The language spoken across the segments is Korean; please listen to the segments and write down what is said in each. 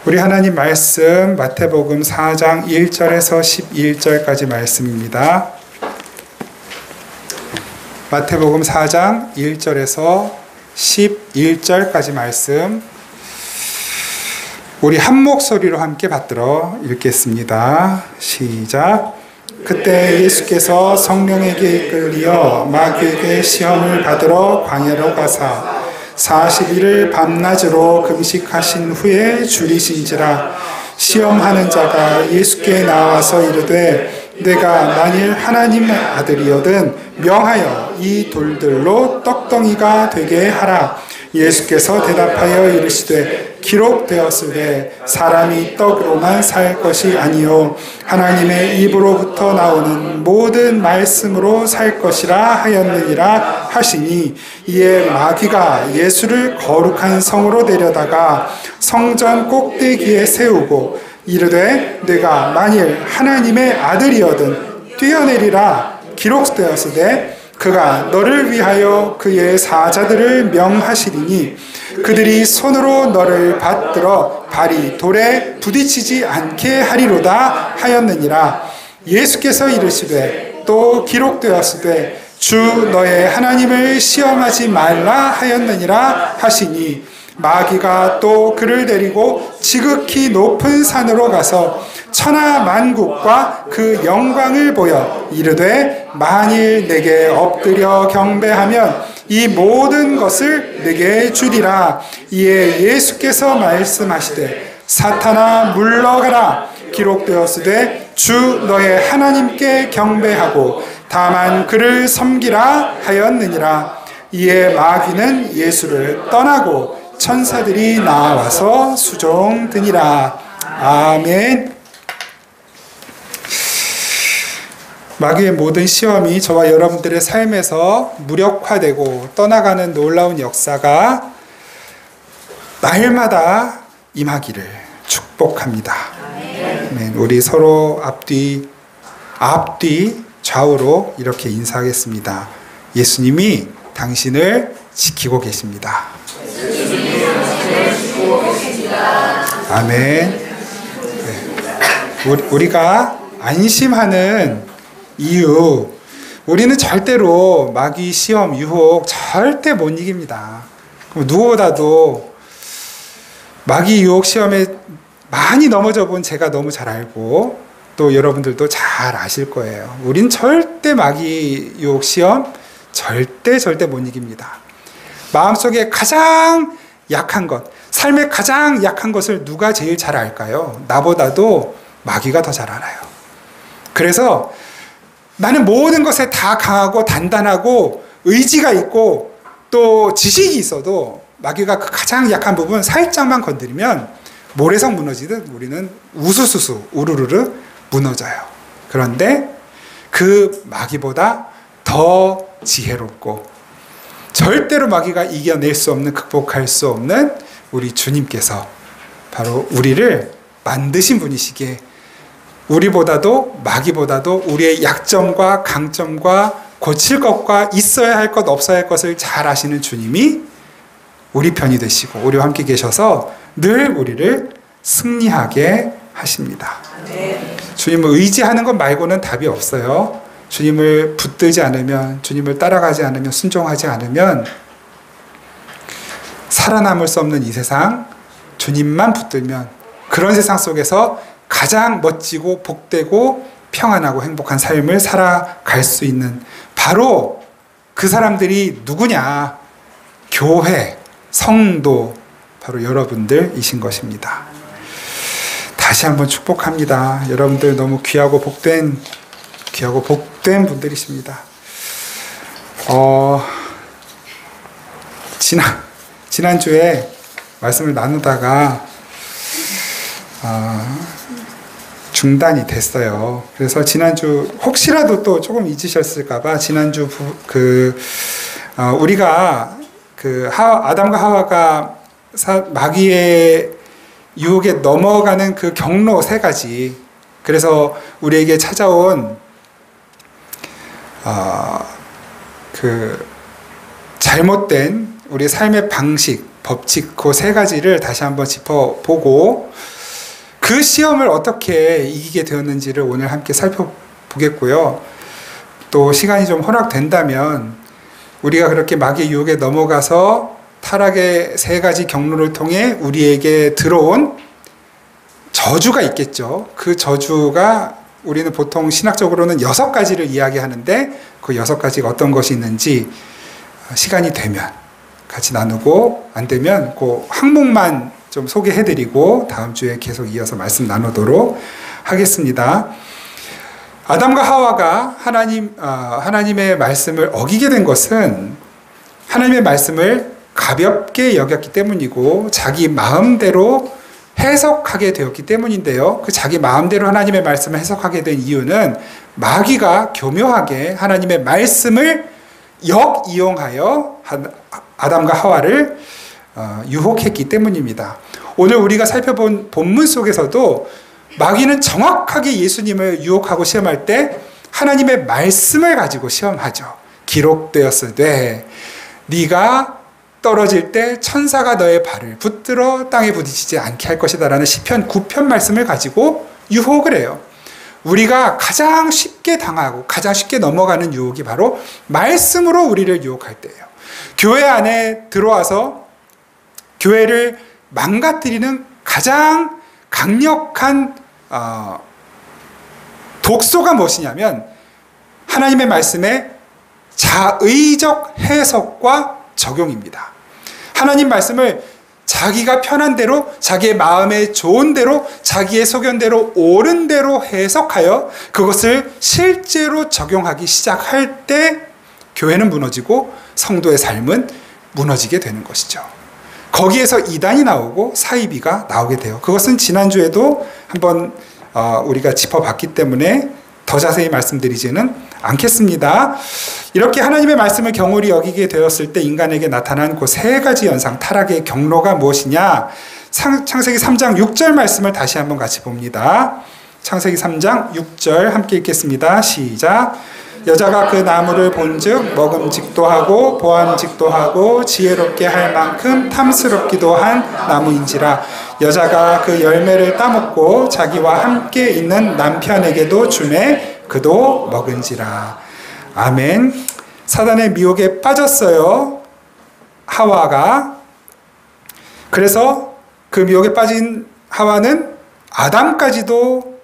우리 하나님 말씀 마태복음 4장 1절에서 11절까지 말씀입니다. 마태복음 4장 1절에서 11절까지 말씀 우리 한 목소리로 함께 받들어 읽겠습니다. 시작. 그때 예수께서 성령에게 이끌리어 마귀에게 시험을 받으러 광야로 가사 40일을 밤낮으로 금식하신 후에 줄이신지라. 시험하는 자가 예수께 나와서 이르되 내가 만일 하나님의 아들이거든 명하여 이 돌들로 떡덩이가 되게 하라. 예수께서 대답하여 이르시되 기록되었으되 사람이 떡으로만 살 것이 아니요 하나님의 입으로부터 나오는 모든 말씀으로 살 것이라 하였느니라 하시니, 이에 마귀가 예수를 거룩한 성으로 데려다가 성전 꼭대기에 세우고 이르되 내가 만일 하나님의 아들이거든 뛰어내리라. 기록되었으되 그가 너를 위하여 그의 사자들을 명하시리니 그들이 손으로 너를 받들어 발이 돌에 부딪히지 않게 하리로다 하였느니라. 예수께서 이르시되 또 기록되었으되 주 너의 하나님을 시험하지 말라 하였느니라 하시니, 마귀가 또 그를 데리고 지극히 높은 산으로 가서 천하 만국과 그 영광을 보여 이르되 만일 내게 엎드려 경배하면 이 모든 것을 내게 주리라. 이에 예수께서 말씀하시되 사탄아 물러가라. 기록되었으되 주 너의 하나님께 경배하고 다만 그를 섬기라 하였느니라. 이에 마귀는 예수를 떠나고 천사들이 나와서 수종드니라. 아멘. 마귀의 모든 시험이 저와 여러분들의 삶에서 무력화되고 떠나가는 놀라운 역사가 날마다 임하기를 축복합니다. 아멘. 우리 서로 앞뒤 좌우로 이렇게 인사하겠습니다. 예수님이 당신을 지키고 계십니다. 아멘. 네. 우리가 안심하는 이유, 우리는 절대로 마귀 시험, 유혹 절대 못 이깁니다. 누구보다도 마귀 유혹 시험에 많이 넘어져 본 제가 너무 잘 알고 또 여러분들도 잘 아실 거예요. 우린 절대 마귀 유혹 시험 절대 못 이깁니다. 마음속에 가장 약한 것, 삶의 가장 약한 것을 누가 제일 잘 알까요? 나보다도 마귀가 더 잘 알아요. 그래서 나는 모든 것에 다 강하고 단단하고 의지가 있고 또 지식이 있어도 마귀가 그 가장 약한 부분 살짝만 건드리면 모래성 무너지듯 우리는 우수수수 우르르르 무너져요. 그런데 그 마귀보다 더 지혜롭고 절대로 마귀가 이겨낼 수 없는, 극복할 수 없는 우리 주님께서 바로 우리를 만드신 분이시기에 우리보다도 마귀보다도 우리의 약점과 강점과 고칠 것과 있어야 할 것 없어야 할 것을 잘 아시는 주님이 우리 편이 되시고 우리와 함께 계셔서 늘 우리를 승리하게 하십니다. 네. 주님을 의지하는 것 말고는 답이 없어요. 주님을 붙들지 않으면, 주님을 따라가지 않으면, 순종하지 않으면 살아남을 수 없는 이 세상, 주님만 붙들면 그런 세상 속에서 가장 멋지고 복되고 평안하고 행복한 삶을 살아갈 수 있는 바로 그 사람들이 누구냐? 교회, 성도, 바로 여러분들이신 것입니다. 다시 한번 축복합니다. 여러분들 너무 귀하고 복된 분들이십니다. 지난주에 말씀을 나누다가 중단이 됐어요. 그래서 지난주 혹시라도 또 조금 잊으셨을까봐 지난주 우리가 아담과 하와가 마귀의 유혹에 넘어가는 그 경로 3가지, 그래서 우리에게 찾아온 잘못된 우리 삶의 방식, 법칙 그 3가지를 다시 한번 짚어보고 그 시험을 어떻게 이기게 되었는지를 오늘 함께 살펴보겠고요. 또 시간이 좀 허락된다면 우리가 그렇게 마귀의 유혹에 넘어가서 타락의 세 가지 경로를 통해 우리에게 들어온 저주가 있겠죠. 그 저주가 우리는 보통 신학적으로는 6가지를 이야기하는데 그 6가지가 어떤 것이 있는지 시간이 되면 같이 나누고, 안 되면 그 항목만 좀 소개해드리고 다음 주에 계속 이어서 말씀 나누도록 하겠습니다. 아담과 하와가 하나님의 말씀을 어기게 된 것은 하나님의 말씀을 가볍게 여겼기 때문이고 자기 마음대로 해석하게 되었기 때문인데요. 그 자기 마음대로 하나님의 말씀을 해석하게 된 이유는 마귀가 교묘하게 하나님의 말씀을 역이용하여 아담과 하와를 유혹했기 때문입니다. 오늘 우리가 살펴본 본문 속에서도 마귀는 정확하게 예수님을 유혹하고 시험할 때 하나님의 말씀을 가지고 시험하죠. 기록되었으되 네가 떨어질 때 천사가 너의 발을 붙들어 땅에 부딪히지 않게 할 것이다 라는 시편 9편 말씀을 가지고 유혹을 해요. 우리가 가장 쉽게 당하고 가장 쉽게 넘어가는 유혹이 바로 말씀으로 우리를 유혹할 때예요. 교회 안에 들어와서 교회를 망가뜨리는 가장 강력한 독소가 무엇이냐면 하나님의 말씀의 자의적 해석과 적용입니다. 하나님 말씀을 자기가 편한 대로, 자기의 마음에 좋은 대로, 자기의 소견대로 옳은 대로 해석하여 그것을 실제로 적용하기 시작할 때 교회는 무너지고 성도의 삶은 무너지게 되는 것이죠. 거기에서 이단이 나오고 사이비가 나오게 돼요. 그것은 지난주에도 한번 우리가 짚어봤기 때문에 더 자세히 말씀드리지는 않겠습니다. 이렇게 하나님의 말씀을 경홀히 여기게 되었을 때 인간에게 나타난 그 세 가지 현상, 타락의 경로가 무엇이냐? 창세기 3장 6절 말씀을 다시 한번 같이 봅니다. 창세기 3장 6절 함께 읽겠습니다. 시작. 여자가 그 나무를 본즉 먹음직도 하고 보암직도 하고 지혜롭게 할 만큼 탐스럽기도 한 나무인지라. 여자가 그 열매를 따먹고 자기와 함께 있는 남편에게도 주매 그도 먹은지라. 아멘. 사단의 미혹에 빠졌어요, 하와가. 그래서 그 미혹에 빠진 하와는 아담까지도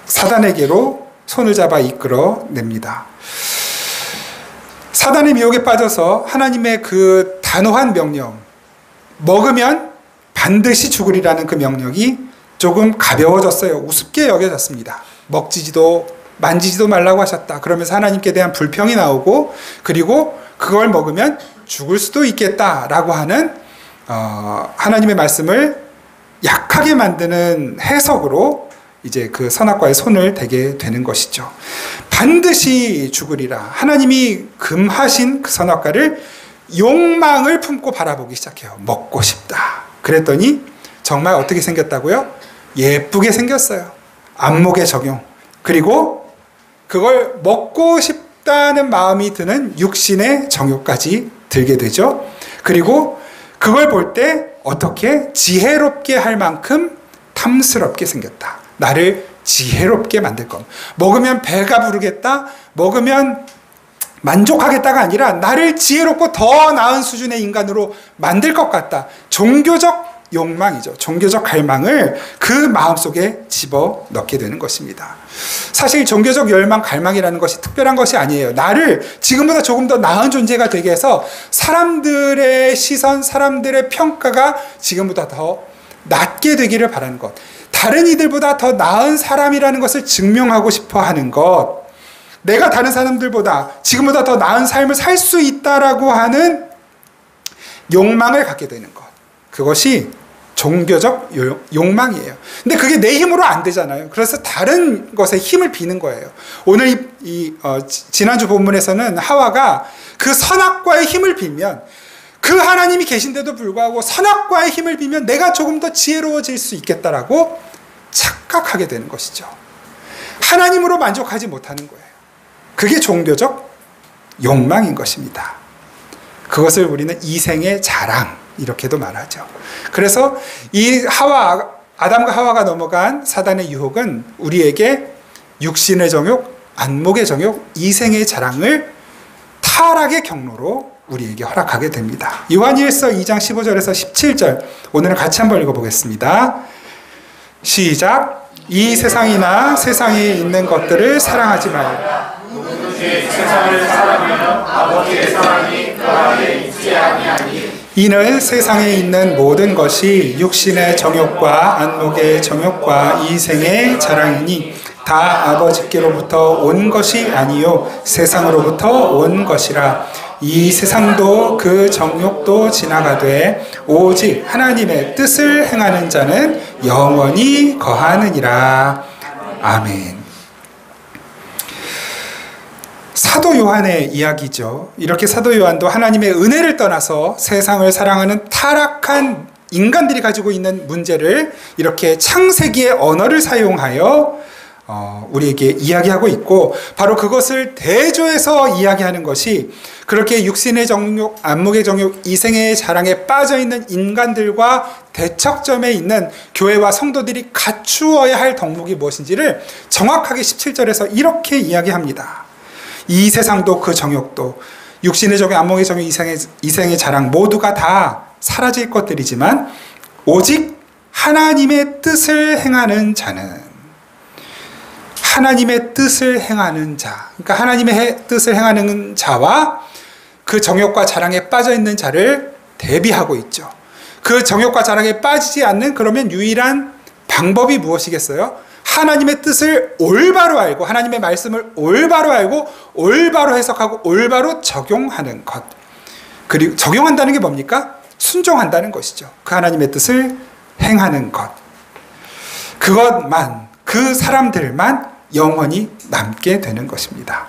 사단에게로 손을 잡아 이끌어냅니다. 사단의 미혹에 빠져서 하나님의 그 단호한 명령, 먹으면 반드시 죽으리라는 그 명령이 조금 가벼워졌어요. 우습게 여겨졌습니다. 먹지도 만지지도 말라고 하셨다. 그러면서 하나님께 대한 불평이 나오고, 그리고 그걸 먹으면 죽을 수도 있겠다라고 하는 하나님의 말씀을 약하게 만드는 해석으로 이제 그 선악과의 손을 대게 되는 것이죠. 반드시 죽으리라. 하나님이 금하신 그 선악과를 욕망을 품고 바라보기 시작해요. 먹고 싶다. 그랬더니 정말 어떻게 생겼다고요? 예쁘게 생겼어요. 안목의 적용. 그리고 그걸 먹고 싶다는 마음이 드는 육신의 정욕까지 들게 되죠. 그리고 그걸 볼 때 어떻게 지혜롭게 할 만큼 탐스럽게 생겼다. 나를 지혜롭게 만들 것. 먹으면 배가 부르겠다. 먹으면 만족하겠다가 아니라 나를 지혜롭고 더 나은 수준의 인간으로 만들 것 같다. 종교적 욕망이죠. 종교적 갈망을 그 마음속에 집어넣게 되는 것입니다. 사실 종교적 열망, 갈망이라는 것이 특별한 것이 아니에요. 나를 지금보다 조금 더 나은 존재가 되게 해서 사람들의 시선, 사람들의 평가가 지금보다 더 낮게 되기를 바라는 것. 다른 이들보다 더 나은 사람이라는 것을 증명하고 싶어 하는 것. 내가 다른 사람들보다 지금보다 더 나은 삶을 살 수 있다라고 하는 욕망을 갖게 되는 것. 그것이 종교적 욕망이에요. 근데 그게 내 힘으로 안 되잖아요. 그래서 다른 것에 힘을 비는 거예요. 오늘 지난주 본문에서는 하와가 그 선악과의 힘을 빌면, 그 하나님이 계신데도 불구하고 선악과의 힘을 빌면 내가 조금 더 지혜로워질 수 있겠다라고 착각하게 되는 것이죠. 하나님으로 만족하지 못하는 거예요. 그게 종교적 욕망인 것입니다. 그것을 우리는 이생의 자랑, 이렇게도 말하죠. 그래서 이 아담과 하와가 넘어간 사단의 유혹은 우리에게 육신의 정욕, 안목의 정욕, 이생의 자랑을 타락의 경로로 우리에게 허락하게 됩니다. 요한일서 2장 15절에서 17절 오늘은 같이 한번 읽어보겠습니다. 시작. 이 세상이나 세상에 있는 것들을 사랑하지 말라. 누구든지 세상을 사랑하면 아버지의 사랑이 그 안에 있지 아니하니. 이는 세상에 있는 모든 것이 육신의 정욕과 안목의 정욕과 이생의 자랑이니 다 아버지께로부터 온 것이 아니요 세상으로부터 온 것이라. 이 세상도 그 정욕도 지나가되 오직 하나님의 뜻을 행하는 자는 영원히 거하느니라. 아멘. 사도 요한의 이야기죠. 이렇게 사도 요한도 하나님의 은혜를 떠나서 세상을 사랑하는 타락한 인간들이 가지고 있는 문제를 이렇게 창세기의 언어를 사용하여 우리에게 이야기하고 있고, 바로 그것을 대조해서 이야기하는 것이 그렇게 육신의 정욕, 안목의 정욕, 이생의 자랑에 빠져있는 인간들과 대척점에 있는 교회와 성도들이 갖추어야 할 덕목이 무엇인지를 정확하게 17절에서 이렇게 이야기합니다. 이 세상도 그 정욕도, 육신의 정욕, 안목의 정욕, 이생의 자랑 모두가 다 사라질 것들이지만 오직 하나님의 뜻을 행하는 자는, 하나님의 뜻을 행하는 자, 그러니까 하나님의 뜻을 행하는 자와 그 정욕과 자랑에 빠져 있는 자를 대비하고 있죠. 그 정욕과 자랑에 빠지지 않는 그러면 유일한 방법이 무엇이겠어요? 하나님의 뜻을 올바로 알고, 하나님의 말씀을 올바로 알고 올바로 해석하고 올바로 적용하는 것. 그리고 적용한다는 게 뭡니까? 순종한다는 것이죠. 그 하나님의 뜻을 행하는 것. 그것만, 그 사람들만 영원히 남게 되는 것입니다.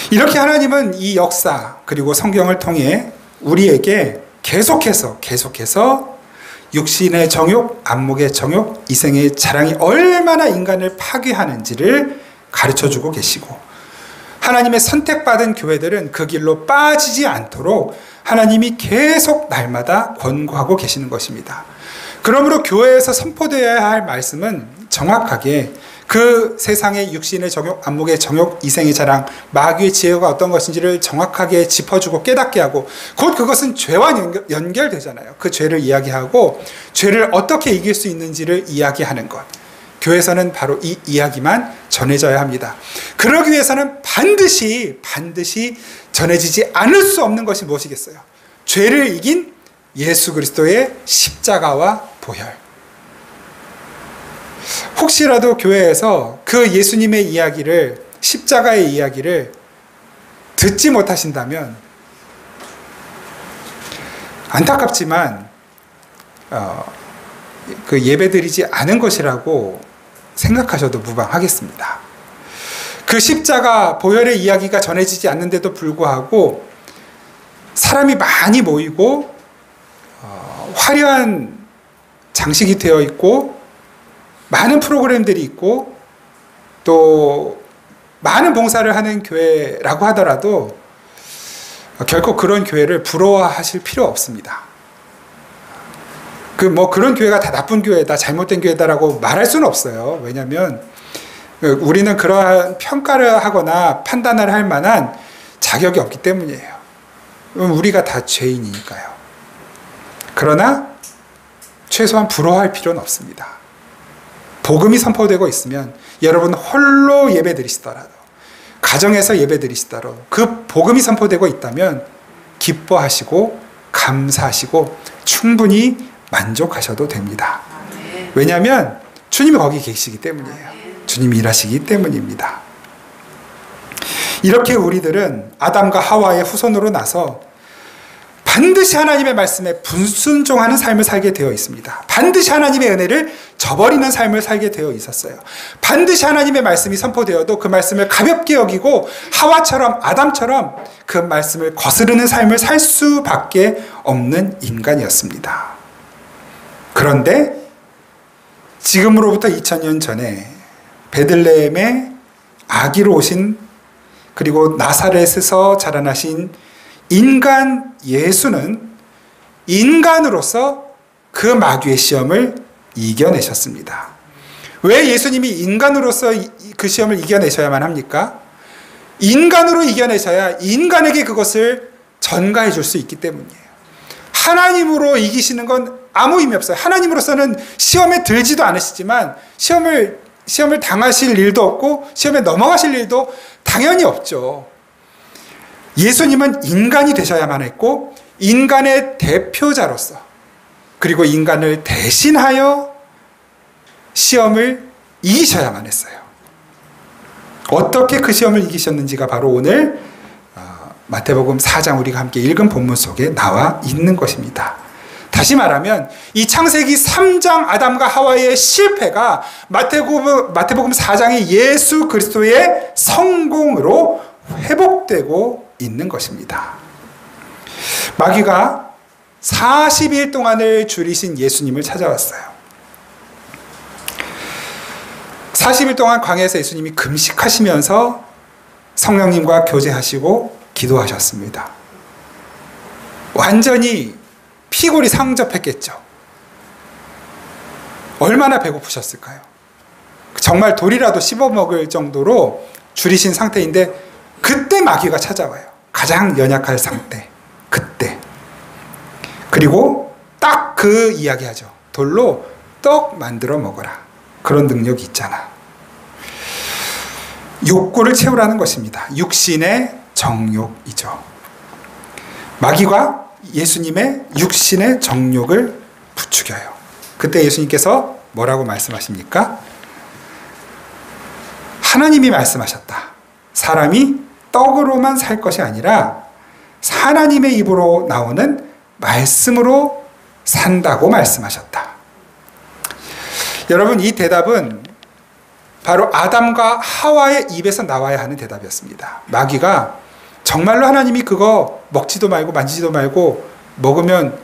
이렇게 하나님은 이 역사 그리고 성경을 통해 우리에게 계속해서 육신의 정욕, 안목의 정욕, 이생의 자랑이 얼마나 인간을 파괴하는지를 가르쳐주고 계시고, 하나님의 선택받은 교회들은 그 길로 빠지지 않도록 하나님이 계속 날마다 권고하고 계시는 것입니다. 그러므로 교회에서 선포되어야 할 말씀은 정확하게 그 세상의 육신의 정욕, 안목의 정욕, 이생의 자랑, 마귀의 지혜가 어떤 것인지를 정확하게 짚어주고 깨닫게 하고, 곧 그것은 죄와 연결되잖아요. 그 죄를 이야기하고 죄를 어떻게 이길 수 있는지를 이야기하는 것. 교회에서는 바로 이 이야기만 전해져야 합니다. 그러기 위해서는 반드시 전해지지 않을 수 없는 것이 무엇이겠어요? 죄를 이긴 예수 그리스도의 십자가와 보혈. 혹시라도 교회에서 그 예수님의 이야기를, 십자가의 이야기를 듣지 못하신다면 안타깝지만 그 예배드리지 않은 것이라고 생각하셔도 무방하겠습니다. 그 십자가 보혈의 이야기가 전해지지 않는데도 불구하고 사람이 많이 모이고 화려한 장식이 되어 있고 많은 프로그램들이 있고 또 많은 봉사를 하는 교회라고 하더라도 결코 그런 교회를 부러워하실 필요 없습니다. 그런 교회가 다 나쁜 교회다, 잘못된 교회다라고 말할 수는 없어요. 왜냐하면 우리는 그러한 평가를 하거나 판단을 할 만한 자격이 없기 때문이에요. 우리가 다 죄인이니까요. 그러나 최소한 부러워할 필요는 없습니다. 복음이 선포되고 있으면 여러분 홀로 예배드리시더라도, 가정에서 예배드리시더라도 그 복음이 선포되고 있다면 기뻐하시고 감사하시고 충분히 만족하셔도 됩니다. 왜냐하면 주님이 거기 계시기 때문이에요. 주님이 일하시기 때문입니다. 이렇게 우리들은 아담과 하와의 후손으로 나서 반드시 하나님의 말씀에 불순종하는 삶을 살게 되어 있습니다. 반드시 하나님의 은혜를 저버리는 삶을 살게 되어 있었어요. 반드시 하나님의 말씀이 선포되어도 그 말씀을 가볍게 여기고 하와처럼, 아담처럼 그 말씀을 거스르는 삶을 살 수밖에 없는 인간이었습니다. 그런데 지금으로부터 2000년 전에 베들레헴에 아기로 오신, 그리고 나사렛에서 자라나신 인간 예수는 인간으로서 그 마귀의 시험을 이겨내셨습니다. 왜 예수님이 인간으로서 그 시험을 이겨내셔야만 합니까? 인간으로 이겨내셔야 인간에게 그것을 전가해 줄 수 있기 때문이에요. 하나님으로 이기시는 건 아무 의미 없어요. 하나님으로서는 시험에 들지도 않으시지만 시험을 당하실 일도 없고 시험에 넘어가실 일도 당연히 없죠. 예수님은 인간이 되셔야만 했고 인간의 대표자로서 그리고 인간을 대신하여 시험을 이기셔야만 했어요. 어떻게 그 시험을 이기셨는지가 바로 오늘 마태복음 4장 우리가 함께 읽은 본문 속에 나와 있는 것입니다. 다시 말하면 이 창세기 3장 아담과 하와의 실패가 마태복음 4장의 예수 그리스도의 성공으로 회복되고 있는 것입니다. 마귀가 40일 동안을 줄이신 예수님을 찾아왔어요. 40일 동안 광야에서 예수님이 금식하시면서 성령님과 교제하시고 기도하셨습니다. 완전히 피골이 상접했겠죠. 얼마나 배고프셨을까요? 정말 돌이라도 씹어먹을 정도로 줄이신 상태인데 그때 마귀가 찾아와요. 가장 연약할 상태. 그때. 그리고 딱 그 이야기하죠. 돌로 떡 만들어 먹어라. 그런 능력이 있잖아. 욕구를 채우라는 것입니다. 육신의 정욕이죠. 마귀가 예수님의 육신의 정욕을 부추겨요. 그때 예수님께서 뭐라고 말씀하십니까? 하나님이 말씀하셨다. 사람이 떡으로만 살 것이 아니라 하나님의 입으로 나오는 말씀으로 산다고 말씀하셨다. 여러분, 이 대답은 바로 아담과 하와의 입에서 나와야 하는 대답이었습니다. 마귀가 정말로 하나님이 그거 먹지도 말고 만지지도 말고 먹으면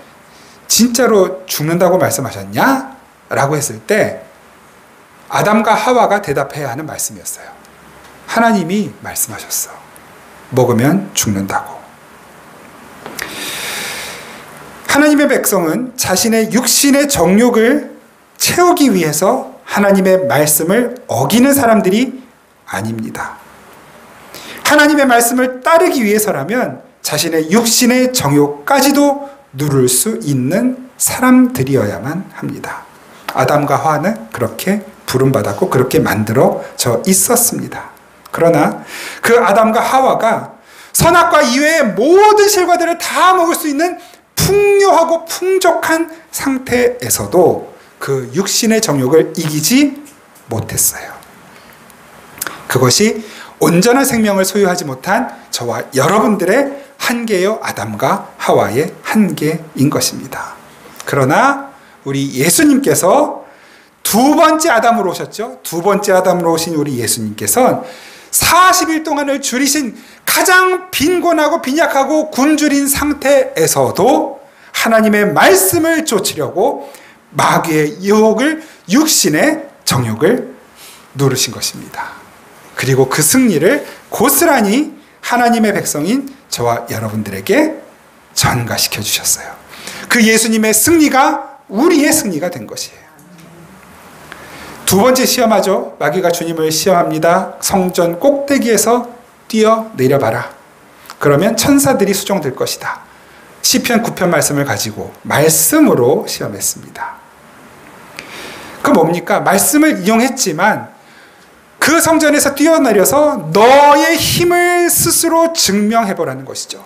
진짜로 죽는다고 말씀하셨냐? 라고 했을 때 아담과 하와가 대답해야 하는 말씀이었어요. 하나님이 말씀하셨어. 먹으면 죽는다고. 하나님의 백성은 자신의 육신의 정욕을 채우기 위해서 하나님의 말씀을 어기는 사람들이 아닙니다. 하나님의 말씀을 따르기 위해서라면 자신의 육신의 정욕까지도 누를 수 있는 사람들이어야만 합니다. 아담과 하와는 그렇게 부름받았고 그렇게 만들어져 있었습니다. 그러나 그 아담과 하와가 선악과 이외의 모든 실과들을 다 먹을 수 있는 풍요하고 풍족한 상태에서도 그 육신의 정욕을 이기지 못했어요. 그것이 온전한 생명을 소유하지 못한 저와 여러분들의 한계요 아담과 하와의 한계인 것입니다. 그러나 우리 예수님께서 두 번째 아담으로 오셨죠. 두 번째 아담으로 오신 우리 예수님께서는 40일 동안을 줄이신 가장 빈곤하고 빈약하고 굶주린 상태에서도 하나님의 말씀을 좇으려고 마귀의 유혹을 육신의 정욕을 누르신 것입니다. 그리고 그 승리를 고스란히 하나님의 백성인 저와 여러분들에게 전가시켜 주셨어요. 그 예수님의 승리가 우리의 승리가 된 것이에요. 두 번째 시험하죠. 마귀가 주님을 시험합니다. 성전 꼭대기에서 뛰어 내려봐라. 그러면 천사들이 수종될 것이다. 시편 9편 말씀을 가지고 말씀으로 시험했습니다. 그 뭡니까? 말씀을 이용했지만 그 성전에서 뛰어내려서 너의 힘을 스스로 증명해보라는 것이죠.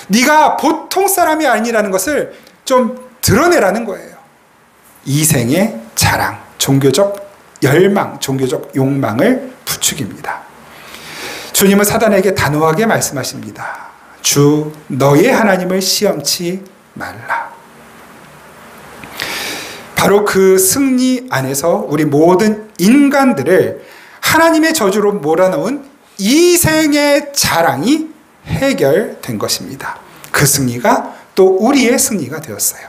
네가 보통 사람이 아니라는 것을 좀 드러내라는 거예요. 이생의 자랑, 종교적 열망, 종교적 욕망을 부추깁니다. 주님은 사단에게 단호하게 말씀하십니다. 주 너의 하나님을 시험치 말라. 바로 그 승리 안에서 우리 모든 인간들을 하나님의 저주로 몰아넣은 이생의 자랑이 해결된 것입니다. 그 승리가 또 우리의 승리가 되었어요.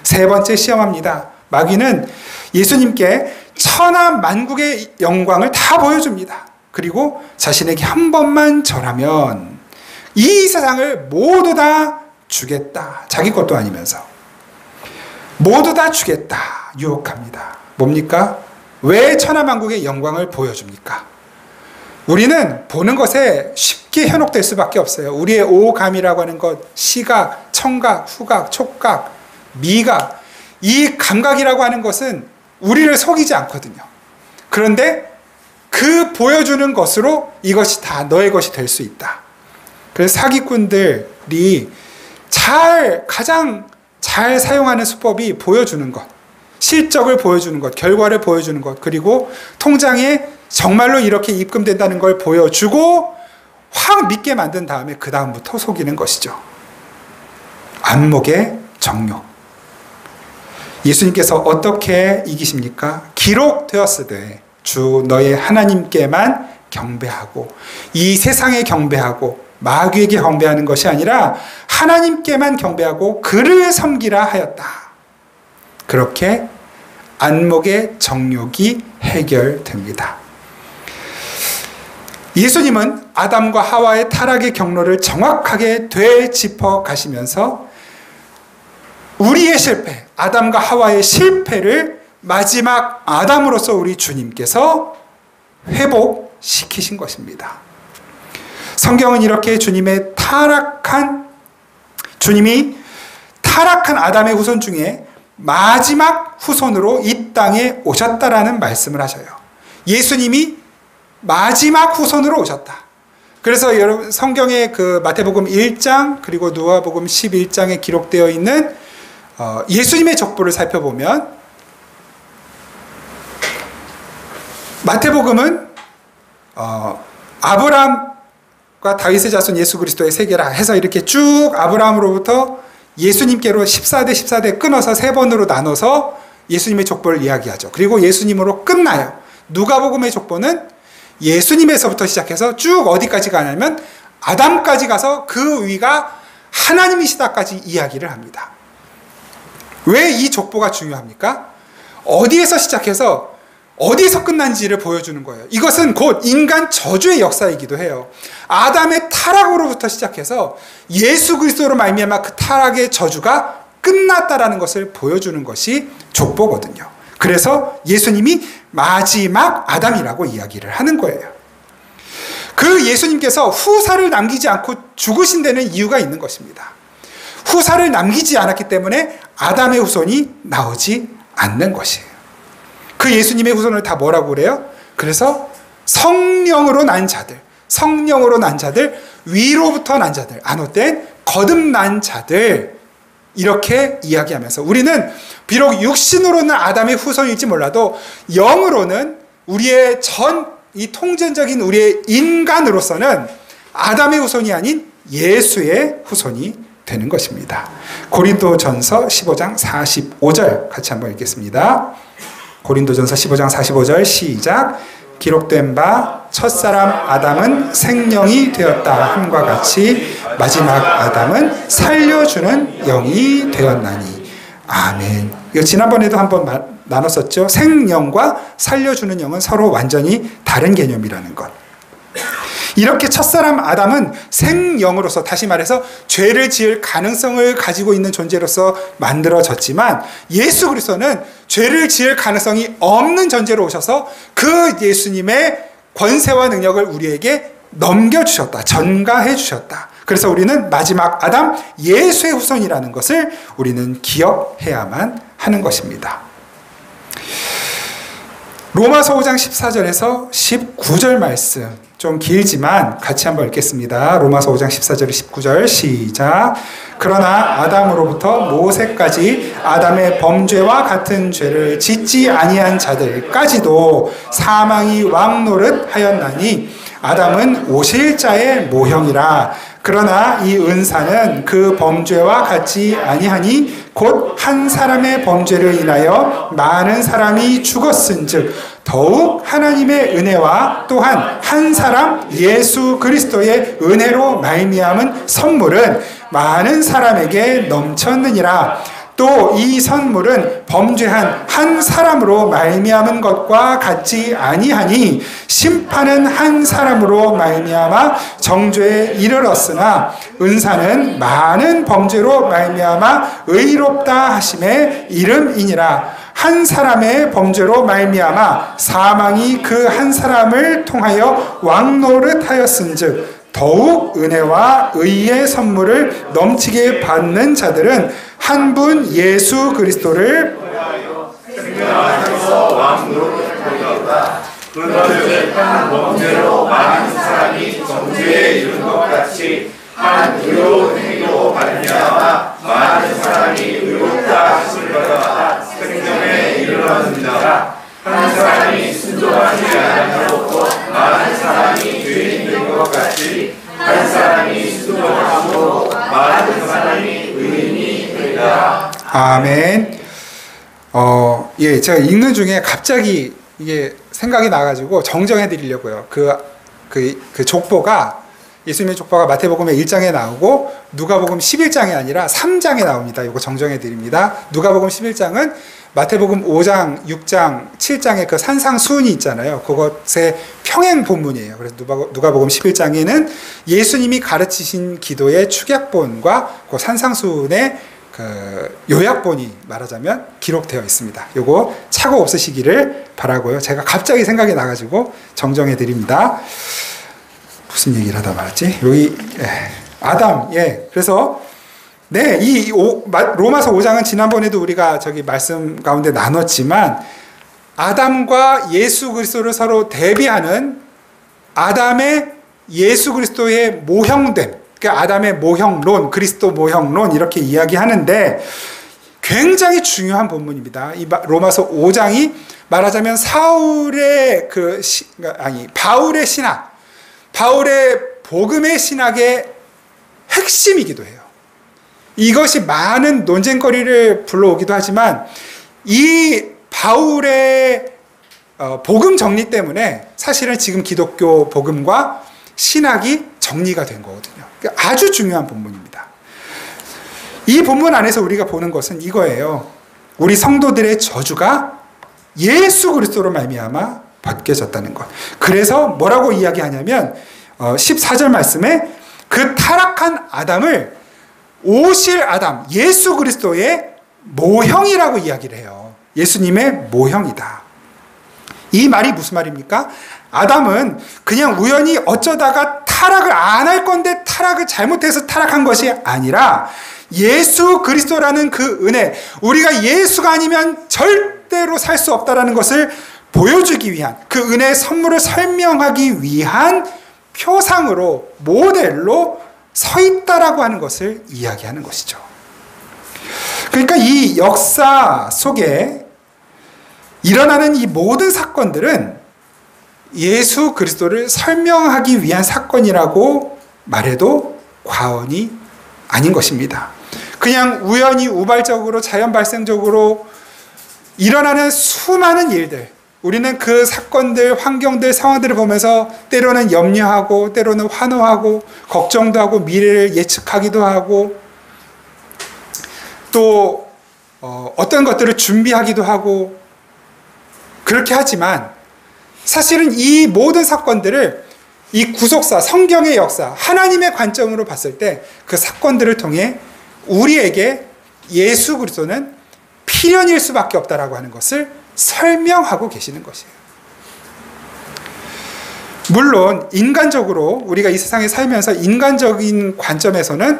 세 번째 시험합니다. 마귀는 예수님께 천하 만국의 영광을 다 보여줍니다. 그리고 자신에게 한 번만 절하면 이 세상을 모두 다 주겠다. 자기 것도 아니면서. 모두 다 주겠다 유혹합니다. 뭡니까? 왜 천하만국의 영광을 보여줍니까? 우리는 보는 것에 쉽게 현혹될 수밖에 없어요. 우리의 오감이라고 하는 것, 시각, 청각, 후각, 촉각, 미각, 이 감각이라고 하는 것은 우리를 속이지 않거든요. 그런데 그 보여주는 것으로 이것이 다 너의 것이 될 수 있다. 그래서 사기꾼들이 가장 잘 사용하는 수법이 보여주는 것, 실적을 보여주는 것, 결과를 보여주는 것, 그리고 통장에 정말로 이렇게 입금된다는 걸 보여주고 확 믿게 만든 다음에 그 다음부터 속이는 것이죠. 안목의 정욕. 예수님께서 어떻게 이기십니까? 기록되었으되 주 너의 하나님께만 경배하고, 이 세상에 경배하고 마귀에게 경배하는 것이 아니라 하나님께만 경배하고 그를 섬기라 하였다. 그렇게 안목의 정욕이 해결됩니다. 예수님은 아담과 하와의 타락의 경로를 정확하게 되짚어 가시면서 우리의 실패, 아담과 하와의 실패를 마지막 아담으로서 우리 주님께서 회복시키신 것입니다. 성경은 이렇게 주님이 타락한 아담의 후손 중에 마지막 후손으로 이 땅에 오셨다라는 말씀을 하셔요. 예수님이 마지막 후손으로 오셨다. 그래서 여러분 성경의 그 마태복음 1장 그리고 누가복음 11장에 기록되어 있는 예수님의 족보를 살펴보면 마태복음은 아브라함과 다윗의 자손 예수 그리스도의 세계라 해서 이렇게 쭉 아브라함으로부터 예수님께로 14대 14대 끊어서 3번으로 나눠서 예수님의 족보를 이야기하죠. 그리고 예수님으로 끝나요. 누가복음의 족보는 예수님에서부터 시작해서 쭉 어디까지 가냐면 아담까지 가서 그 위가 하나님이시다까지 이야기를 합니다. 왜 이 족보가 중요합니까? 어디에서 시작해서 어디에서 끝난지를 보여주는 거예요. 이것은 곧 인간 저주의 역사이기도 해요. 아담의 타락으로부터 시작해서 예수 그리스도로 말미암아 그 타락의 저주가 끝났다라는 것을 보여주는 것이 족보거든요. 그래서 예수님이 마지막 아담이라고 이야기를 하는 거예요. 그 예수님께서 후사를 남기지 않고 죽으신 데는 이유가 있는 것입니다. 후사를 남기지 않았기 때문에 아담의 후손이 나오지 않는 것이에요. 그 예수님의 후손을 다 뭐라고 그래요? 그래서 성령으로 난 자들, 위로부터 난 자들, 안옷된 거듭난 자들, 이렇게 이야기하면서 우리는 비록 육신으로는 아담의 후손일지 몰라도 영으로는 우리의 이 통전적인 우리의 인간으로서는 아담의 후손이 아닌 예수의 후손이 되는 것입니다. 고린도전서 15장 45절 같이 한번 읽겠습니다. 고린도전서 15장 45절 시작. 기록된 바 첫사람 아담은 생령이 되었다 함과 같이 마지막 아담은 살려주는 영이 되었나니. 아멘. 이거 지난번에도 한번 나눴었죠. 생령과 살려주는 영은 서로 완전히 다른 개념이라는 것. 이렇게 첫사람 아담은 생령으로서, 다시 말해서 죄를 지을 가능성을 가지고 있는 존재로서 만들어졌지만 예수 그리스도는 죄를 지을 가능성이 없는 존재로 오셔서 그 예수님의 권세와 능력을 우리에게 넘겨주셨다. 전가해 주셨다. 그래서 우리는 마지막 아담 예수의 후손이라는 것을 우리는 기억해야만 하는 것입니다. 로마서 5장 14절에서 19절 말씀, 좀 길지만 같이 한번 읽겠습니다. 로마서 5장 14절 19절 시작. 그러나 아담으로부터 모세까지 아담의 범죄와 같은 죄를 짓지 아니한 자들까지도 사망이 왕노릇 하였나니 아담은 오실 자의 모형이라. 그러나 이 은사는 그 범죄와 같지 아니하니 곧 한 사람의 범죄를 인하여 많은 사람이 죽었은즉 더욱 하나님의 은혜와 또한 한 사람 예수 그리스도의 은혜로 말미암은 선물은 많은 사람에게 넘쳤느니라. 또 이 선물은 범죄한 한 사람으로 말미암은 것과 같지 아니하니 심판은 한 사람으로 말미암아 정죄에 이르렀으나 은사는 많은 범죄로 말미암아 의롭다 하심의 이름이니라. 한 사람의 범죄로 말미암아 사망이 그 한 사람을 통하여 왕노릇하였은즉 더욱 은혜와 의의 선물을 넘치게 받는 자들은 한 분 예수 그리스도를 생명하셔서 왕노릇하였다. 그런즉 한 범죄로 많은 사람이 정죄에 이른 것 같이 한 의로운 행위로 말미암아 많은 사람이 의롭다 하심을 받아 생명에 이르렀느니라. 한 사람이 순종하지 아니하였고 많은 사람이 죄인 된 것 같이 한 사람이 순종하시고 많은 사람이 의인이 되리라. 아멘. 제가 읽는 중에 갑자기 이게 생각이 나가지고 정정해 드리려고요. 그 족보가, 예수님의 족보가 마태복음 1장에 나오고 누가복음 11장이 아니라 3장에 나옵니다. 이거 정정해 드립니다. 누가복음 11장은 마태복음 5장, 6장, 7장의 그 산상수훈이 있잖아요. 그것의 평행 본문이에요. 그래서 누가복음 11장에는 예수님이 가르치신 기도의 축약본과 그 산상수훈의 그 요약본이 말하자면 기록되어 있습니다. 요거 착오 없으시기를 바라고요. 제가 갑자기 생각이 나가지고 정정해 드립니다. 무슨 얘기를 하다 말았지? 여기 아담. 그래서 이 로마서 5장은 지난번에도 우리가 저기 말씀 가운데 나눴지만 아담과 예수 그리스도를 서로 대비하는 아담의 예수 그리스도의 모형됨, 그러니까 아담의 모형론, 그리스도 모형론 이렇게 이야기하는데 굉장히 중요한 본문입니다. 이 로마서 5장이 말하자면 바울의 신학, 바울의 복음의 신학의 핵심이기도 해요. 이것이 많은 논쟁거리를 불러오기도 하지만 이 바울의 복음 정리 때문에 사실은 지금 기독교 복음과 신학이 정리가 된 거거든요. 아주 중요한 본문입니다. 이 본문 안에서 우리가 보는 것은 이거예요. 우리 성도들의 저주가 예수 그리스도로 말미암아 벗겨졌다는 것. 그래서 뭐라고 이야기하냐면 14절 말씀에 그 타락한 아담을 오실 아담, 예수 그리스도의 모형이라고 이야기를 해요. 예수님의 모형이다. 이 말이 무슨 말입니까? 아담은 그냥 우연히 어쩌다가 타락을 안 할 건데 타락을 잘못해서 타락한 것이 아니라 예수 그리스도라는 그 은혜, 우리가 예수가 아니면 절대로 살 수 없다라는 것을 보여주기 위한, 그 은혜의 선물을 설명하기 위한 표상으로, 모델로 서 있다라고 하는 것을 이야기하는 것이죠. 그러니까 이 역사 속에 일어나는 이 모든 사건들은 예수 그리스도를 설명하기 위한 사건이라고 말해도 과언이 아닌 것입니다. 그냥 우연히 우발적으로 자연 발생적으로 일어나는 수많은 일들, 우리는 그 사건들, 환경들, 상황들을 보면서 때로는 염려하고 때로는 환호하고 걱정도 하고 미래를 예측하기도 하고 또 어떤 것들을 준비하기도 하고 그렇게 하지만 사실은 이 모든 사건들을 이 구속사, 성경의 역사, 하나님의 관점으로 봤을 때 그 사건들을 통해 우리에게 예수 그리스도는 필연일 수밖에 없다라고 하는 것을 설명하고 계시는 것이에요. 물론 인간적으로 우리가 이 세상에 살면서 인간적인 관점에서는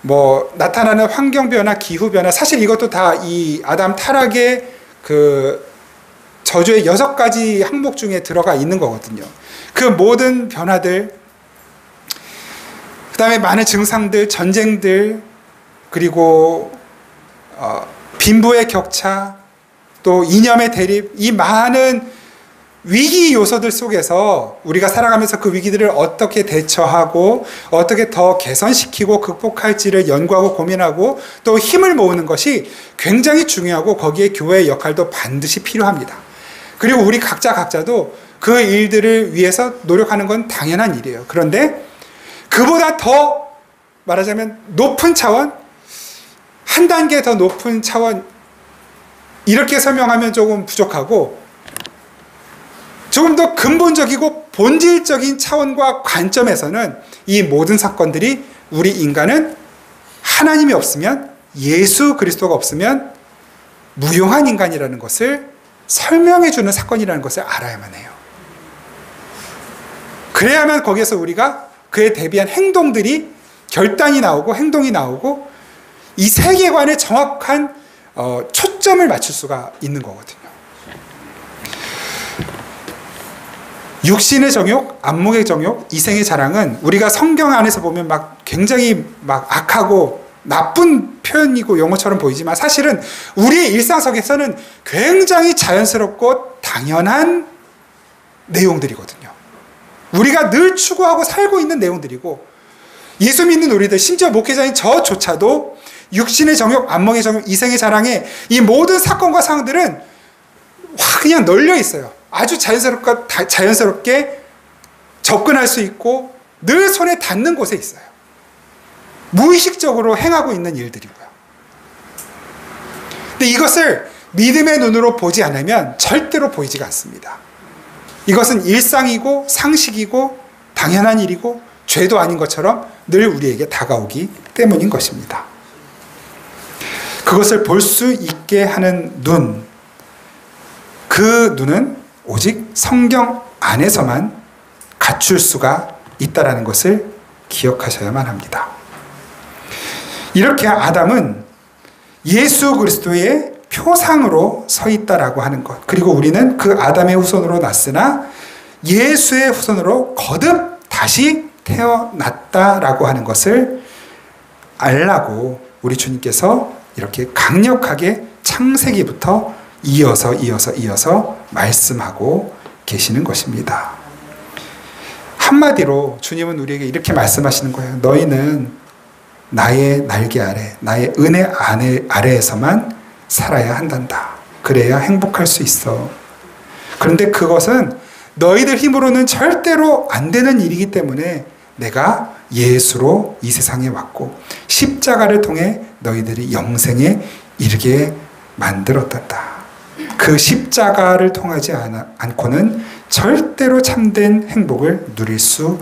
뭐 나타나는 환경 변화, 기후 변화, 사실 이것도 다 이 아담 타락의 그 저주의 6가지 항목 중에 들어가 있는 거거든요. 그 모든 변화들, 그 다음에 많은 증상들, 전쟁들, 그리고 빈부의 격차, 또 이념의 대립, 이 많은 위기 요소들 속에서 우리가 살아가면서 그 위기들을 어떻게 대처하고 어떻게 더 개선시키고 극복할지를 연구하고 고민하고 또 힘을 모으는 것이 굉장히 중요하고 거기에 교회의 역할도 반드시 필요합니다. 그리고 우리 각자도 그 일들을 위해서 노력하는 건 당연한 일이에요. 그런데 그보다 더 말하자면 높은 차원, 한 단계 더 높은 차원, 이렇게 설명하면 조금 부족하고 조금 더 근본적이고 본질적인 차원과 관점에서는 이 모든 사건들이 우리 인간은 하나님이 없으면, 예수 그리스도가 없으면 무용한 인간이라는 것을 설명해 주는 사건이라는 것을 알아야만 해요. 그래야만 거기에서 우리가 그에 대비한 행동들이, 결단이 나오고 행동이 나오고 이 세계관에 정확한 초점을 맞출 수가 있는 거거든요. 육신의 정욕, 안목의 정욕, 이생의 자랑은 우리가 성경 안에서 보면 막 굉장히 막 악하고 나쁜 표현이고 용어처럼 보이지만 사실은 우리의 일상 속에서는 굉장히 자연스럽고 당연한 내용들이거든요. 우리가 늘 추구하고 살고 있는 내용들이고, 예수 믿는 우리들, 심지어 목회자인 저조차도 육신의 정욕, 안목의 정욕, 이생의 자랑에 이 모든 사건과 상황들은 그냥 널려 있어요. 아주 자연스럽게 접근할 수 있고 늘 손에 닿는 곳에 있어요. 무의식적으로 행하고 있는 일들이고요. 근데 이것을 믿음의 눈으로 보지 않으면 절대로 보이지가 않습니다. 이것은 일상이고 상식이고 당연한 일이고 죄도 아닌 것처럼 늘 우리에게 다가오기 때문인 것입니다. 그것을 볼 수 있게 하는 눈, 그 눈은 오직 성경 안에서만 갖출 수가 있다는 것을 기억하셔야만 합니다. 이렇게 아담은 예수 그리스도의 표상으로 서 있다라고 하는 것, 그리고 우리는 그 아담의 후손으로 났으나 예수의 후손으로 거듭 다시 태어났다라고 하는 것을 알라고 우리 주님께서 이렇게 강력하게 창세기부터 이어서 말씀하고 계시는 것입니다. 한마디로 주님은 우리에게 이렇게 말씀하시는 거예요. 너희는 나의 날개 아래, 나의 은혜 아래에서만 살아야 한단다. 그래야 행복할 수 있어. 그런데 그것은 너희들 힘으로는 절대로 안 되는 일이기 때문에 내가 예수로 이 세상에 왔고 십자가를 통해 너희들이 영생에 이르게 만들었단다. 그 십자가를 통하지 않고는 절대로 참된 행복을 누릴 수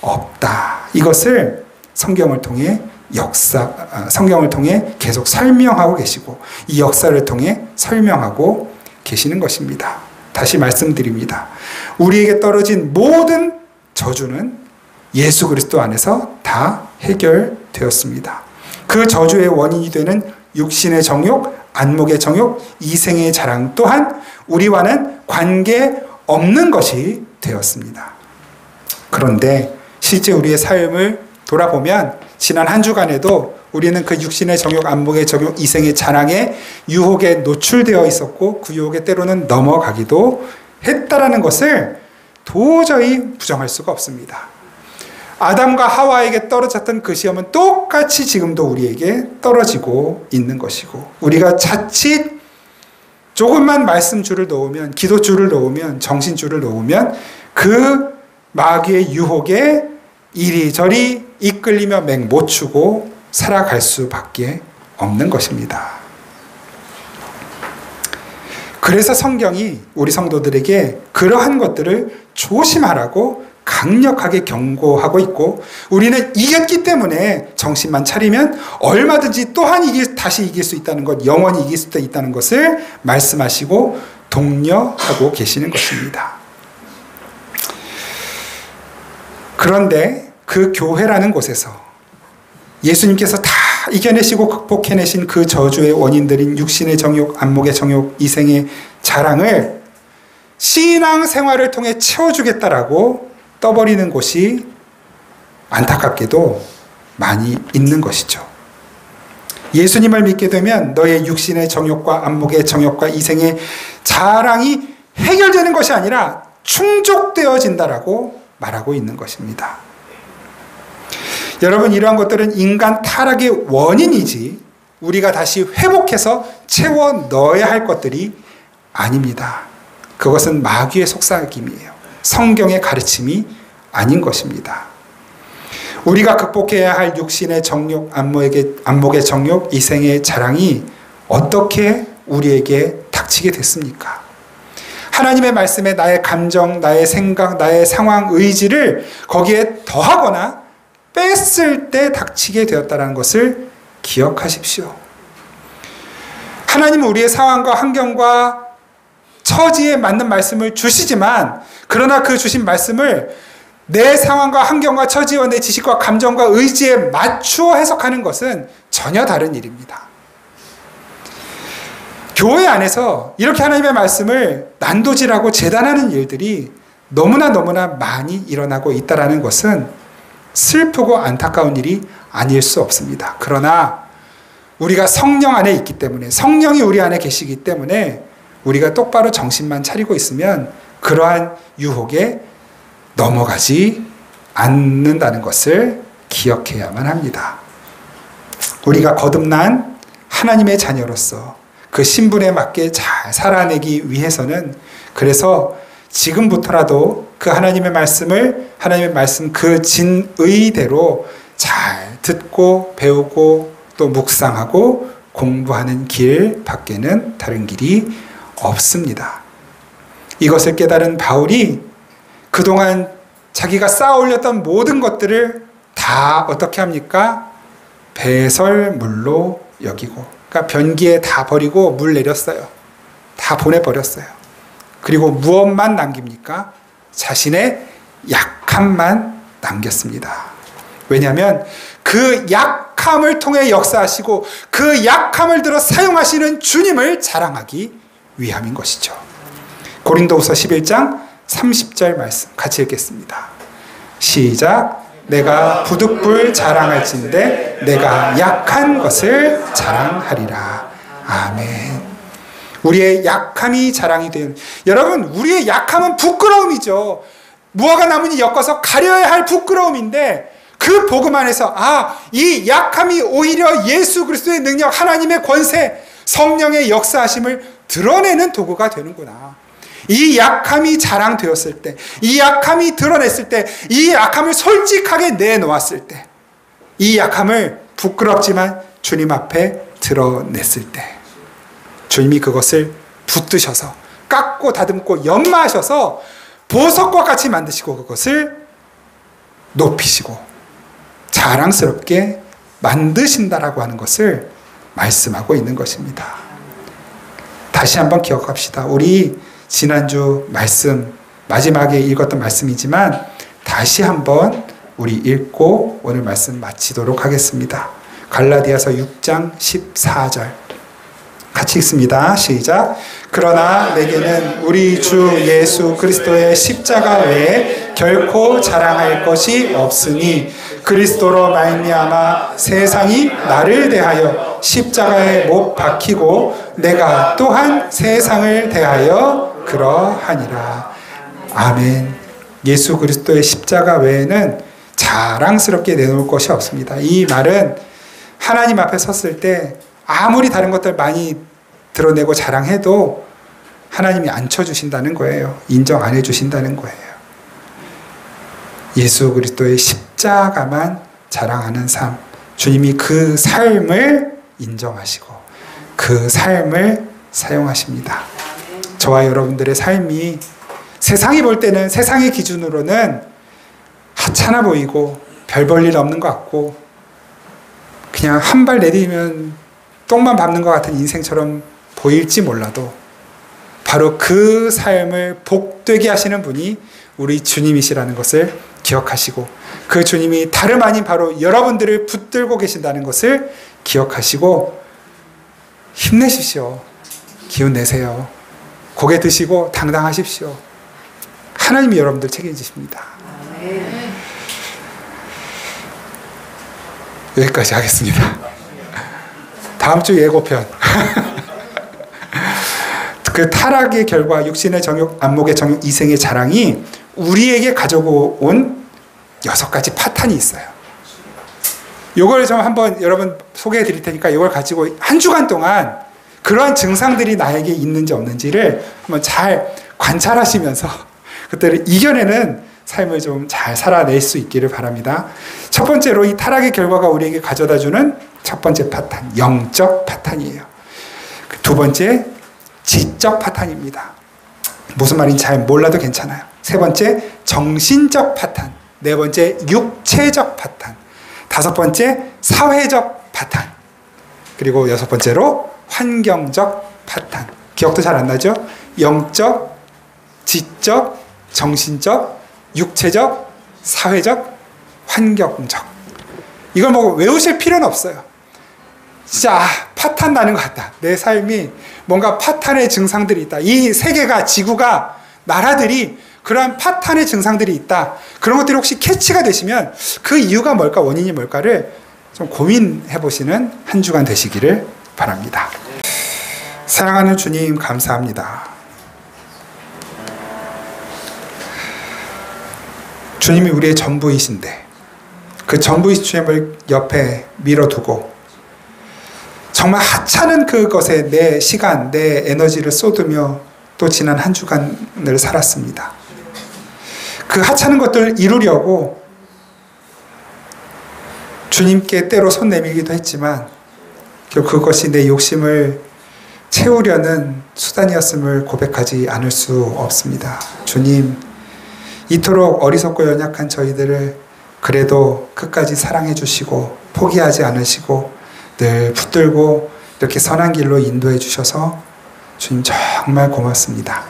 없다. 이것을 성경을 통해 계속 설명하고 계시고 이 역사를 통해 설명하고 계시는 것입니다. 다시 말씀드립니다. 우리에게 떨어진 모든 저주는 예수 그리스도 안에서 다 해결되었습니다. 그 저주의 원인이 되는 육신의 정욕, 안목의 정욕, 이생의 자랑 또한 우리와는 관계없는 것이 되었습니다. 그런데 실제 우리의 삶을 돌아보면 지난 한 주간에도 우리는 그 육신의 정욕, 안목의 정욕, 이생의 자랑에 유혹에 노출되어 있었고 그 유혹에 때로는 넘어가기도 했다라는 것을 도저히 부정할 수가 없습니다. 아담과 하와에게 떨어졌던 그 시험은 똑같이 지금도 우리에게 떨어지고 있는 것이고, 우리가 자칫 조금만 말씀줄을 놓으면, 기도줄을 놓으면, 정신줄을 놓으면 그 마귀의 유혹에 이리저리 이끌리며 맹 못 추고 살아갈 수밖에 없는 것입니다. 그래서 성경이 우리 성도들에게 그러한 것들을 조심하라고 강력하게 경고하고 있고, 우리는 이겼기 때문에 정신만 차리면 얼마든지 또한 다시 이길 수 있다는 것, 영원히 이길 수 있다는 것을 말씀하시고 독려하고 계시는 것입니다. 그런데 그 교회라는 곳에서 예수님께서 다 이겨내시고 극복해내신 그 저주의 원인들인 육신의 정욕, 안목의 정욕, 이생의 자랑을 신앙생활을 통해 채워주겠다라고 떠버리는 곳이 안타깝게도 많이 있는 것이죠. 예수님을 믿게 되면 너의 육신의 정욕과 안목의 정욕과 이생의 자랑이 해결되는 것이 아니라 충족되어진다라고 말하고 있는 것입니다. 여러분, 이러한 것들은 인간 타락의 원인이지 우리가 다시 회복해서 채워 넣어야 할 것들이 아닙니다. 그것은 마귀의 속삭임이에요. 성경의 가르침이 아닌 것입니다. 우리가 극복해야 할 육신의 정욕, 안목의 정욕, 이생의 자랑이 어떻게 우리에게 닥치게 됐습니까? 하나님의 말씀에 나의 감정, 나의 생각, 나의 상황, 의지를 거기에 더하거나 뺐을 때 닥치게 되었다는 것을 기억하십시오. 하나님은 우리의 상황과 환경과 처지에 맞는 말씀을 주시지만, 그러나 그 주신 말씀을 내 상황과 환경과 처지와 내 지식과 감정과 의지에 맞추어 해석하는 것은 전혀 다른 일입니다. 교회 안에서 이렇게 하나님의 말씀을 난도질하고 재단하는 일들이 너무나 많이 일어나고 있다는 것은 슬프고 안타까운 일이 아닐 수 없습니다. 그러나 우리가 성령 안에 있기 때문에, 성령이 우리 안에 계시기 때문에 우리가 똑바로 정신만 차리고 있으면 그러한 유혹에 넘어가지 않는다는 것을 기억해야만 합니다. 우리가 거듭난 하나님의 자녀로서 그 신분에 맞게 잘 살아내기 위해서는, 그래서 지금부터라도 그 하나님의 말씀 그 진의대로 잘 듣고 배우고 또 묵상하고 공부하는 길 밖에는 다른 길이 없습니다. 이것을 깨달은 바울이 그동안 자기가 쌓아 올렸던 모든 것들을 다 어떻게 합니까? 배설물로 여기고, 그러니까 변기에 다 버리고 물 내렸어요. 다 보내버렸어요. 그리고 무엇만 남깁니까? 자신의 약함만 남겼습니다. 왜냐하면 그 약함을 통해 역사하시고 그 약함을 들어 사용하시는 주님을 자랑하기 위함인 것이죠. 고린도후서 11장 30절 말씀 같이 읽겠습니다. 시작. 내가 부득불 자랑할진대 내가 약한 것을 자랑하리라. 아멘. 우리의 약함이 자랑이 되는, 여러분, 우리의 약함은 부끄러움이죠. 무화과 나무니 엮어서 가려야 할 부끄러움인데, 그 복음 안에서 이 약함이 오히려 예수 그리스도의 능력, 하나님의 권세, 성령의 역사하심을 드러내는 도구가 되는구나. 이 약함이 자랑되었을 때, 이 약함이 드러냈을 때, 이 약함을 솔직하게 내놓았을 때, 이 약함을 부끄럽지만 주님 앞에 드러냈을 때, 주님이 그것을 붙드셔서 깎고 다듬고 연마하셔서 보석과 같이 만드시고 그것을 높이시고 자랑스럽게 만드신다라고 하는 것을 말씀하고 있는 것입니다. 다시 한번 기억합시다. 우리 지난주 말씀, 마지막에 읽었던 말씀이지만 다시 한번 우리 읽고 오늘 말씀 마치도록 하겠습니다. 갈라디아서 6장 14절 같이 읽습니다. 시작. 그러나 내게는 우리 주 예수 그리스도의 십자가 외에 결코 자랑할 것이 없으니 그리스도로 말미암아 세상이 나를 대하여 십자가에 못 박히고 내가 또한 세상을 대하여 그러하니라. 아멘. 예수 그리스도의 십자가 외에는 자랑스럽게 내놓을 것이 없습니다. 이 말은 하나님 앞에 섰을 때 아무리 다른 것들 많이 드러내고 자랑해도 하나님이 안 쳐주신다는 거예요. 인정 안 해주신다는 거예요. 예수 그리스도의 십자가만 자랑하는 삶, 주님이 그 삶을 인정하시고 그 삶을 사용하십니다. 저와 여러분들의 삶이 세상이 볼 때는, 세상의 기준으로는 하찮아 보이고 별 볼 일 없는 것 같고 그냥 한 발 내디디면 똥만 밟는 것 같은 인생처럼 보일지 몰라도 바로 그 삶을 복되게 하시는 분이 우리 주님이시라는 것을 기억하시고, 그 주님이 다름 아닌 바로 여러분들을 붙들고 계신다는 것을 기억하시고 힘내십시오. 기운 내세요. 고개 드시고 당당하십시오. 하나님이 여러분들 책임지십니다. 여기까지 하겠습니다. 다음 주 예고편. 그 타락의 결과 육신의 정욕, 안목의 정욕, 이생의 자랑이 우리에게 가지고 온 6가지 파탄이 있어요. 요걸 좀 한번 여러분 소개해 드릴 테니까 이걸 가지고 한 주간 동안 그러한 증상들이 나에게 있는지 없는지를 한번 잘 관찰하시면서 그때를 이겨내는 삶을 좀 잘 살아낼 수 있기를 바랍니다. 첫 번째로 이 타락의 결과가 우리에게 가져다주는 첫 번째 파탄, 영적 파탄이에요. 두 번째, 지적 파탄입니다. 무슨 말인지 잘 몰라도 괜찮아요. 세 번째, 정신적 파탄. 네 번째, 육체적 파탄. 다섯 번째, 사회적 파탄. 그리고 여섯 번째로 환경적 파탄. 기억도 잘 안 나죠? 영적, 지적, 정신적, 육체적, 사회적, 환경적. 이걸 뭐 외우실 필요는 없어요. 진짜 파탄 나는 것 같다. 내 삶이 뭔가 파탄의 증상들이 있다. 이 세계가, 지구가, 나라들이 그러한 파탄의 증상들이 있다. 그런 것들이 혹시 캐치가 되시면 그 이유가 뭘까, 원인이 뭘까를 좀 고민해 보시는 한 주간 되시기를 바랍니다. 사랑하는 주님, 감사합니다. 주님이 우리의 전부이신데 그 전부이신 주님을 옆에 밀어두고 정말 하찮은 그것에 내 시간, 내 에너지를 쏟으며 또 지난 한 주간을 살았습니다. 그 하찮은 것들을 이루려고 주님께 때로 손 내밀기도 했지만 결국 그것이 내 욕심을 채우려는 수단이었음을 고백하지 않을 수 없습니다. 주님, 이토록 어리석고 연약한 저희들을 그래도 끝까지 사랑해 주시고 포기하지 않으시고 늘 붙들고 이렇게 선한 길로 인도해 주셔서 주님 정말 고맙습니다.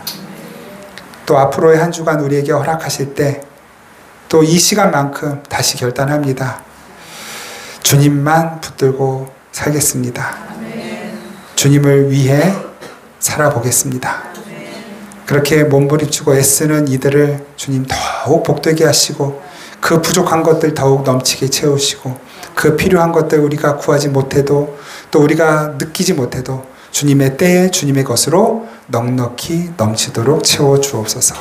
또 앞으로의 한 주간 우리에게 허락하실 때 또 이 시간만큼 다시 결단합니다. 주님만 붙들고 살겠습니다. 주님을 위해 살아보겠습니다. 그렇게 몸부림치고 애쓰는 이들을 주님 더욱 복되게 하시고 그 부족한 것들 더욱 넘치게 채우시고 그 필요한 것들 우리가 구하지 못해도 또 우리가 느끼지 못해도 주님의 때에 주님의 것으로 넉넉히 넘치도록 채워주옵소서.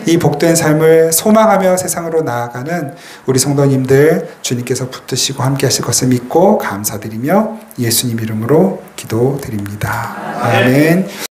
이 복된 삶을 소망하며 세상으로 나아가는 우리 성도님들 주님께서 붙드시고 함께 하실 것을 믿고 감사드리며 예수님 이름으로 기도드립니다. 아멘.